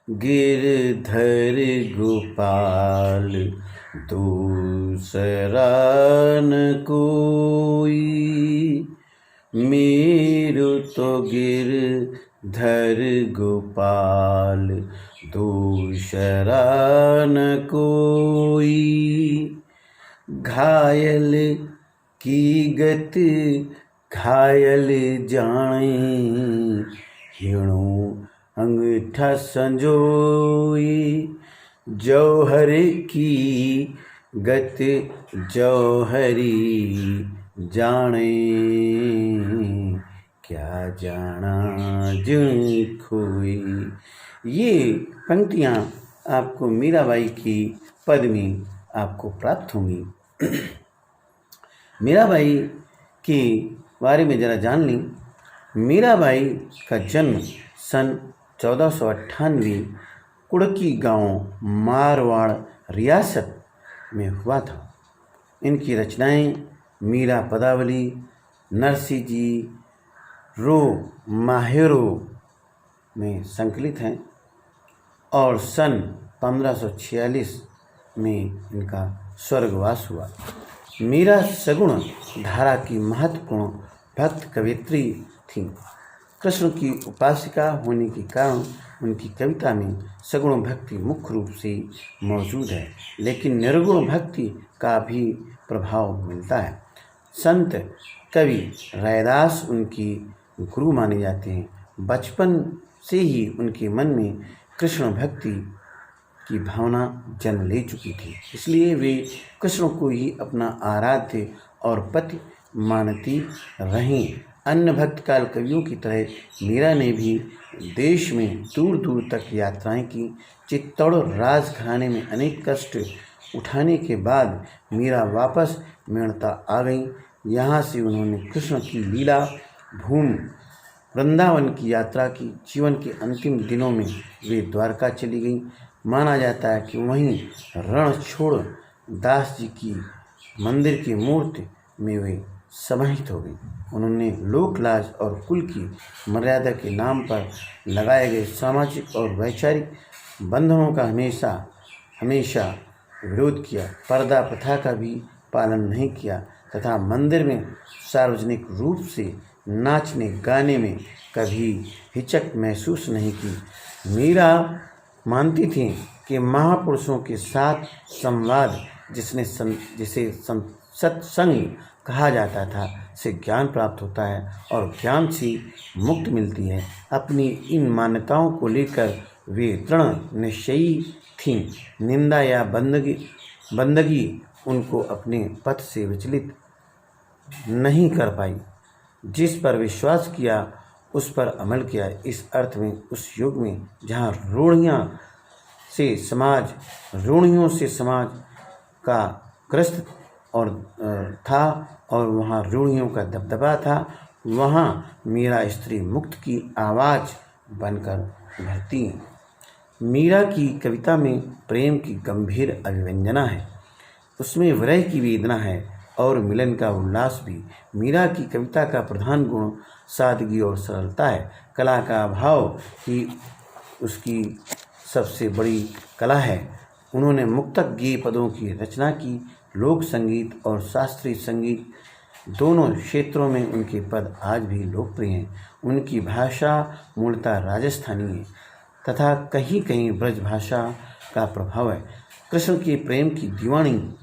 गिरधर गोपाल दूसरा न कोई। मेरो तो गिरधर गोपाल दूसरा न कोई। घायल की गति घायल जाने, हिणों अंगूठा संजोई। जौहर की गति जौहरी जाने, क्या जाना जिन खोई। ये पंक्तियाँ आपको मीराबाई की पद में आपको प्राप्त होंगी। मीराबाई के बारे में ज़रा जान लें। मीराबाई का जन्म सन 1498 कुड़की गांव मारवाड़ रियासत में हुआ था। इनकी रचनाएं मीरा पदावली, नरसी जी रो माहेरो में संकलित हैं और सन 1546 में इनका स्वर्गवास हुआ। मीरा सगुण धारा की महत्वपूर्ण भक्त कवयित्री थीं। कृष्ण की उपासिका होने के कारण उनकी कविता में सगुण भक्ति मुख्य रूप से मौजूद है, लेकिन निर्गुण भक्ति का भी प्रभाव मिलता है। संत कवि रैदास उनकी गुरु माने जाते हैं। बचपन से ही उनके मन में कृष्ण भक्ति की भावना जन्म ले चुकी थी, इसलिए वे कृष्ण को ही अपना आराध्य और पति मानती रहीं। अन्य भक्त काल कवियों की तरह मीरा ने भी देश में दूर दूर तक यात्राएं की। चित्तौड़ राजघराने में अनेक कष्ट उठाने के बाद मीरा वापस मेड़ता आ गईं। यहाँ से उन्होंने कृष्ण की लीला भूमि वृंदावन की यात्रा की। जीवन के अंतिम दिनों में वे द्वारका चली गईं। माना जाता है कि वहीं रणछोड़ दास जी की मंदिर की मूर्ति में वे समाहित हो गई। उन्होंने लोकलाज और कुल की मर्यादा के नाम पर लगाए गए सामाजिक और वैचारिक बंधनों का हमेशा विरोध किया। पर्दा प्रथा का भी पालन नहीं किया तथा मंदिर में सार्वजनिक रूप से नाचने गाने में कभी हिचक महसूस नहीं की। मीरा मानती थीं कि महापुरुषों के साथ संवाद जिसे सत्संग कहा जाता था से ज्ञान प्राप्त होता है और ज्ञान से मुक्ति मिलती है। अपनी इन मान्यताओं को लेकर वे दृढ़ निश्चयी थीं। निंदा या बंदगी उनको अपने पथ से विचलित नहीं कर पाई। जिस पर विश्वास किया उस पर अमल किया। इस अर्थ में उस युग में जहाँ रूढ़ियों से समाज का ग्रस्त और था और वहाँ रूढ़ियों का दबदबा था, वहाँ मीरा स्त्री मुक्त की आवाज़ बनकर उभरती हैं। मीरा की कविता में प्रेम की गंभीर अभिव्यंजना है, उसमें विरह की वेदना है और मिलन का उल्लास भी। मीरा की कविता का प्रधान गुण सादगी और सरलता है। कला का अभाव ही उसकी सबसे बड़ी कला है। उन्होंने मुक्तक गेय पदों की रचना की। लोक संगीत और शास्त्रीय संगीत दोनों क्षेत्रों में उनके पद आज भी लोकप्रिय हैं। उनकी भाषा मूलतः राजस्थानी है तथा कहीं कहीं ब्रज भाषा का प्रभाव है। कृष्ण के प्रेम की दीवानी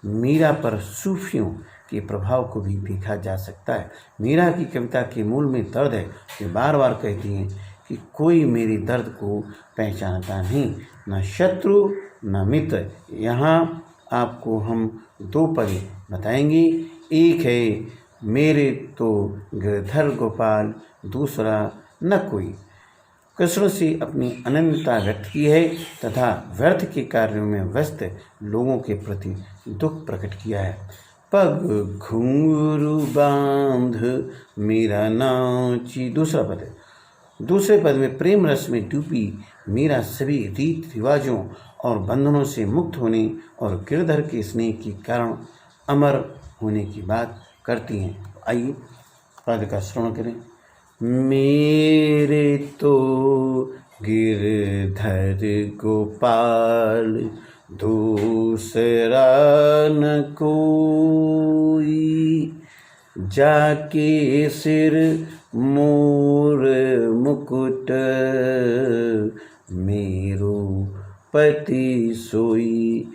मीरा पर सूफियों के प्रभाव को भी देखा जा सकता है। मीरा की कविता के मूल में दर्द है। वे बार बार कहती हैं कि कोई मेरे दर्द को पहचानता नहीं, न शत्रु न मित्र। यहाँ आपको हम दो पद बताएंगे। एक है मेरे तो गिरधर गोपाल, दूसरा न कोई। कृष्ण से अपनी अनन्यता व्यक्त की है तथा व्यर्थ के कार्यों में व्यस्त लोगों के प्रति दुख प्रकट किया है। पग घुंघरू बांध मीरा नाची, दूसरा पद है। दूसरे पद में प्रेम रस में डूबी मीरा सभी रीत रिवाजों और बंधनों से मुक्त होने और गिरधर के स्नेह के कारण अमर होने की बात करती हैं। आइए पद का श्रवण करें। मेरे तो गिरधर गोपाल दूसरा न कोई, जाके सिर मोर मुकुट मेरो पति सोई।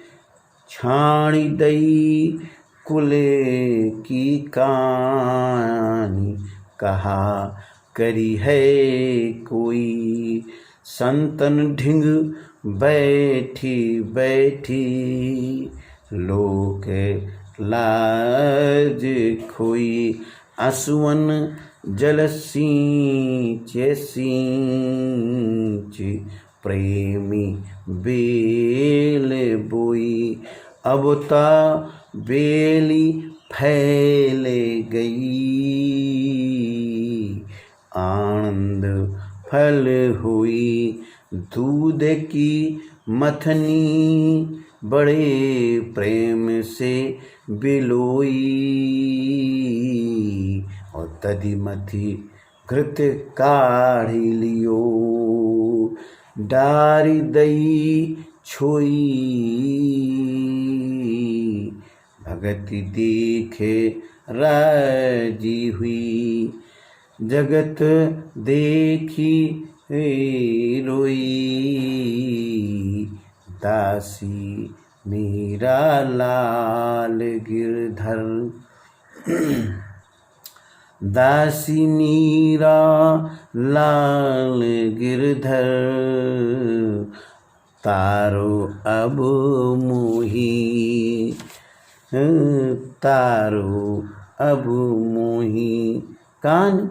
छाणी दई कुले की कानी, कहा करी है कोई। संतन ढिंग बैठी बैठी, लोक लाज खोई। आंसुअन जल सींच सींच, प्रेमी बेल बोई। अब ता बेली फैल गई, आनंद फल हुई। दूध की मथनी बड़े प्रेम से बिलोई, और तदी मथी घृत काढ़ी लियो। डारी दई छोई, भगति देखे राजी हुई। जगत देखी रोई, दासी मेरा लाल गिरधर। दासी मीरा लाल गिरधर, तारो अब मोही। तारो अब मोही। कान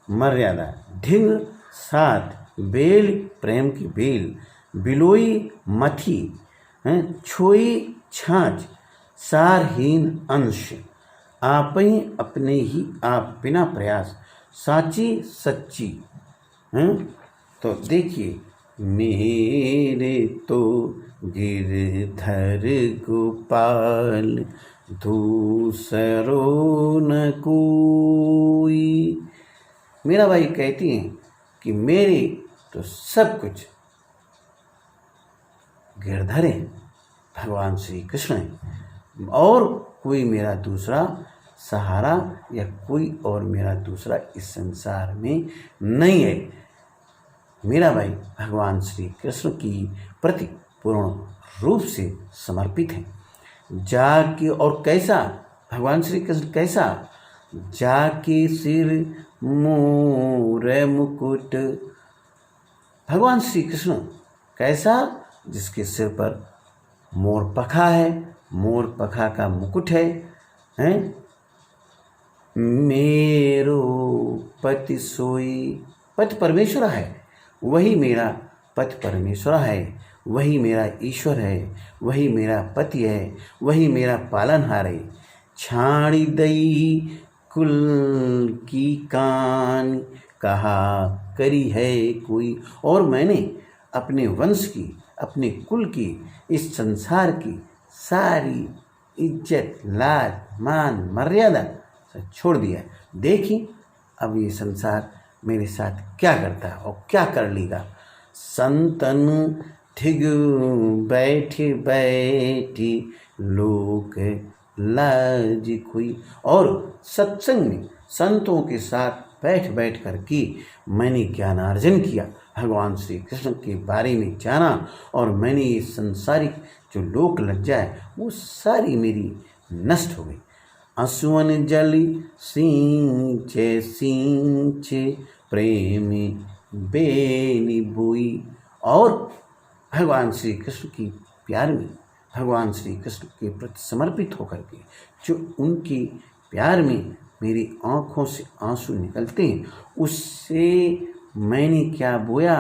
मर्यादा, ढिंग साथ, बेल प्रेम की बेल, बिलोई मथी, छोई छाछ, सारहीन अंश। आप ही अपने ही आप बिना प्रयास, साची सच्ची। तो देखिए, मेरे तो गिरधर गोपाल दूसरो न कोई। मीराबाई कहती हैं कि मेरे तो सब कुछ गिरधर हैं, भगवान श्री कृष्ण हैं, और कोई मेरा दूसरा सहारा या कोई और मेरा दूसरा इस संसार में नहीं है। मीराबाई भगवान श्री कृष्ण की प्रति पूर्ण रूप से समर्पित हैं। जाके, और कैसा भगवान श्री कृष्ण कैसा, जाके सिर मोर मुकुट। भगवान श्री कृष्ण कैसा, जिसके सिर पर मोर पखा है, मोर पखा का मुकुट है, मेरो पति सोई। पति परमेश्वर है, वही मेरा पति परमेश्वर है, वही मेरा ईश्वर है, वही मेरा पति है, वही मेरा पालनहार है। छाड़ी दई कुल की कान, कहा करी है कोई। और मैंने अपने वंश की, अपने कुल की, इस संसार की सारी इज्जत, लाज, मान, मर्यादा सब छोड़ दिया। देखिए अब ये संसार मेरे साथ क्या करता है और क्या कर लेगा। संतन ठिग बैठी बैठी, लोक लाज खोई। और सत्संग में संतों के साथ बैठ बैठ कर के मैंने ज्ञानार्जन किया, भगवान श्री कृष्ण के बारे में जाना, और मैंने ये संसारिक जो लोक लज्जा है वो सारी मेरी नष्ट हो गई। आंसुअन जल सींचे सींचे, प्रेम बेनी बोई। और भगवान श्री कृष्ण की प्यार में, भगवान श्री कृष्ण के प्रति समर्पित होकर के जो उनके प्यार में मेरी आँखों से आंसू निकलते हैं, उससे मैंने क्या बोया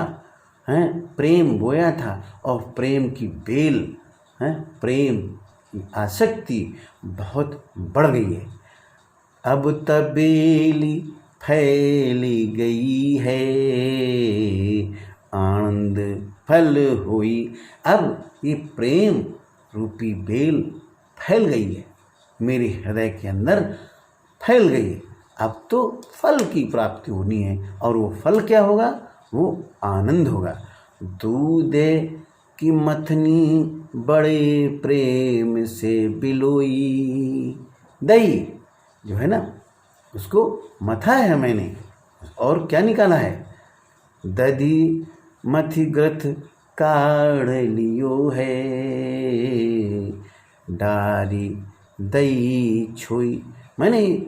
है, प्रेम बोया था। और प्रेम की बेल है, प्रेम की आसक्ति बहुत बढ़ गई है। अब तबेली फैली गई है, आनंद फल हुई। अब ये प्रेम रूपी बेल फैल गई है, मेरे हृदय के अंदर फैल गई है। अब तो फल की प्राप्ति होनी है, और वो फल क्या होगा, वो आनंद होगा। दूधे की मथनी बड़े प्रेम से बिलोई। दही जो है ना, उसको मथा है मैंने, और क्या निकाला है? दधी मथी ग्रथ काढ़ लियो है, डारी दही छोई। मैंने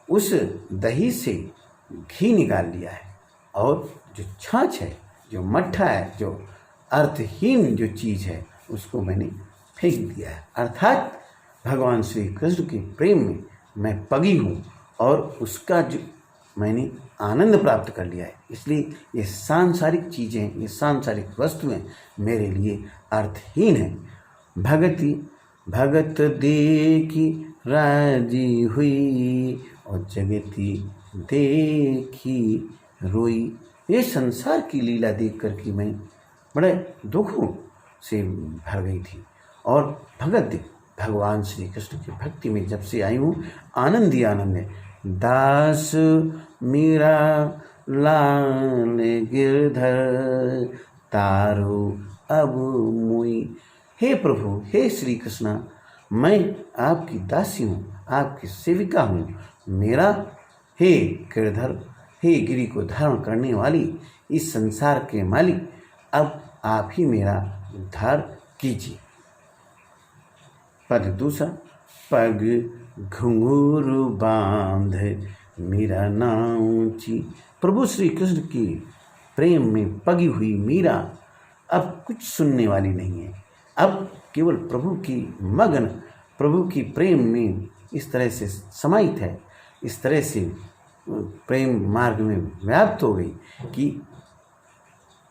उस दही से घी निकाल लिया है, और जो छाछ है, जो मट्ठा है, जो अर्थहीन जो चीज़ है, उसको मैंने फेंक दिया है। अर्थात भगवान श्री कृष्ण के प्रेम में मैं पगी हूँ, और उसका जो मैंने आनंद प्राप्त कर लिया है। इसलिए ये सांसारिक चीज़ें, ये सांसारिक वस्तुएं मेरे लिए अर्थहीन हैं। भगति भगत देखी राजी हुई, और जगती देखी रोई। ये संसार की लीला देख कर के मैं बड़े दुखों से भर गई थी, और भगवान श्री कृष्ण की भक्ति में जब से आई हूँ, आनंद ही आनंद है। दास मेरा लाल गिरधर, तारो अब मुई। हे प्रभु, हे श्री कृष्णा, मैं आपकी दासी हूँ, आपकी सेविका हूँ। मेरा हे गिरधर, हे गिरि को धारण करने वाली, इस संसार के मालिक, अब आप ही मेरा उद्धार कीजिए। पद दूसरा, पग घुंघरू बांध मीरा नाऊंची। प्रभु श्री कृष्ण की प्रेम में पगी हुई मीरा अब कुछ सुनने वाली नहीं है। अब केवल प्रभु की मगन, प्रभु की प्रेम में इस तरह से समाहित है, इस तरह से प्रेम मार्ग में व्याप्त हो गई कि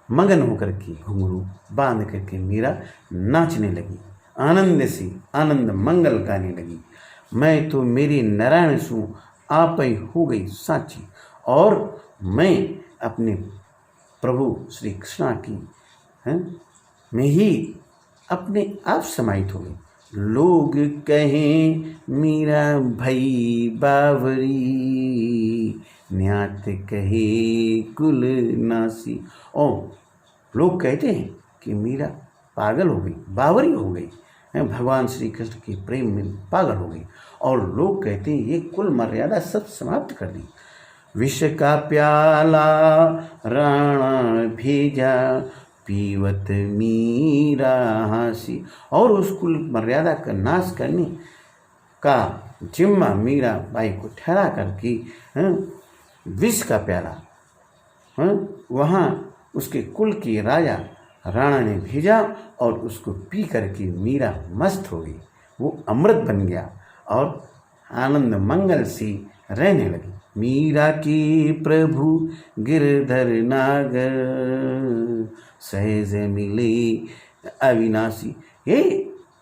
मगन होकर के घुंघरू बांध करके मीरा नाचने लगी, आनंद से आनंद मंगल गाने लगी। मैं तो मेरी नारायण सु आप ही हो गई साची, और मैं अपने प्रभु श्री कृष्णा की में ही अपने आप समाहित हो गई। लोग कहें मीरा भई बावरी, न्यात कहे कुल नासी। और लोग कहते हैं कि मीरा पागल हो गई, बावरी हो गई, भगवान श्री कृष्ण के प्रेम में पागल हो गई। और लोग कहते हैं ये कुल मर्यादा सब समाप्त कर दी। विष का प्याला राणा भेजा, पीवत मीरा हासी। और उस कुल मर्यादा का नाश करने का जिम्मा मीरा बाई को ठहरा करके विष का प्याला वहाँ उसके कुल के राजा राणा ने भेजा, और उसको पी करके मीरा मस्त हो गई, वो अमृत बन गया और आनंद मंगल से रहने लगी। मीरा की प्रभु गिरधर नागर, सहज मिले अविनाशी। ये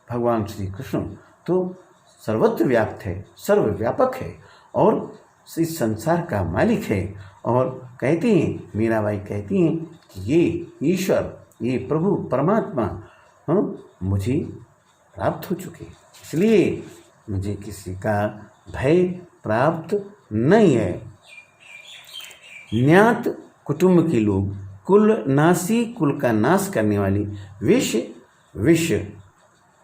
भगवान श्री कृष्ण तो सर्वत्र व्याप्त है, सर्वव्यापक है, और इस संसार का मालिक है। और कहते हैं, मीराबाई कहती हैं कि ये ईश्वर, ये प्रभु परमात्मा मुझे प्राप्त हो चुके, इसलिए मुझे किसी का भय प्राप्त नहीं है। ज्ञात कुटुंब के लोग, कुल नासी, कुल का नाश करने वाली, विष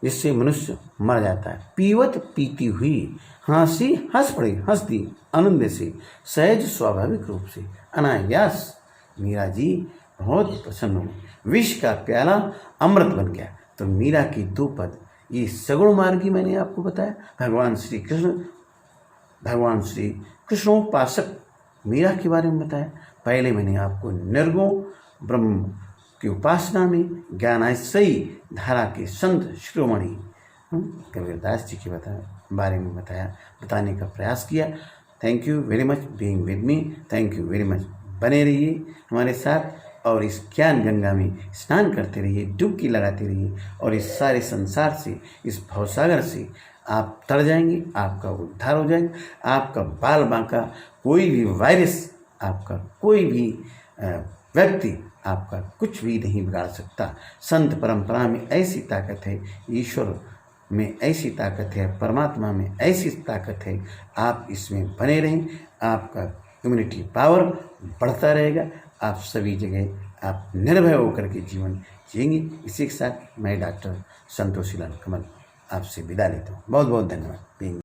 जिससे मनुष्य मर जाता है, पीवत पीती हुई, हंसी हंस पड़े, हंस दी आनंद से, सहज स्वाभाविक रूप से, अनायास मीरा जी बहुत प्रसन्न हुई। विष का प्याला अमृत बन गया। तो मीरा की दो पद, ये सगुण मार्गी मैंने आपको बताया। भगवान श्री कृष्णोपासक मीरा के बारे में बताया। पहले मैंने आपको निर्गुण ब्रह्म की उपासना में ज्ञानाश्रयी धारा के संत शिरोमणि कबीरदास जी के बारे में बताने का प्रयास किया। Thank you very much being with me. Thank you very much. बने रहिए हमारे साथ, और इस ज्ञान गंगा में स्नान करते रहिए, डुबकी लगाते रहिए, और इस सारे संसार से, इस भवसागर से आप तर जाएंगे, आपका उद्धार हो जाएगा। आपका बाल बांका कोई भी वायरस, आपका कोई भी व्यक्ति आपका कुछ भी नहीं बिगाड़ सकता। संत परंपरा में ऐसी ताकत है, ईश्वर में ऐसी ताकत है, परमात्मा में ऐसी ताकत है। आप इसमें बने रहें, आपका इम्यूनिटी पावर बढ़ता रहेगा, आप सभी जगह आप निर्भय होकर के जीवन जिएंगे। इसी के साथ मैं डॉक्टर संतोषी लाल कमल आपसे विदा लेता हूँ। बहुत बहुत धन्यवाद।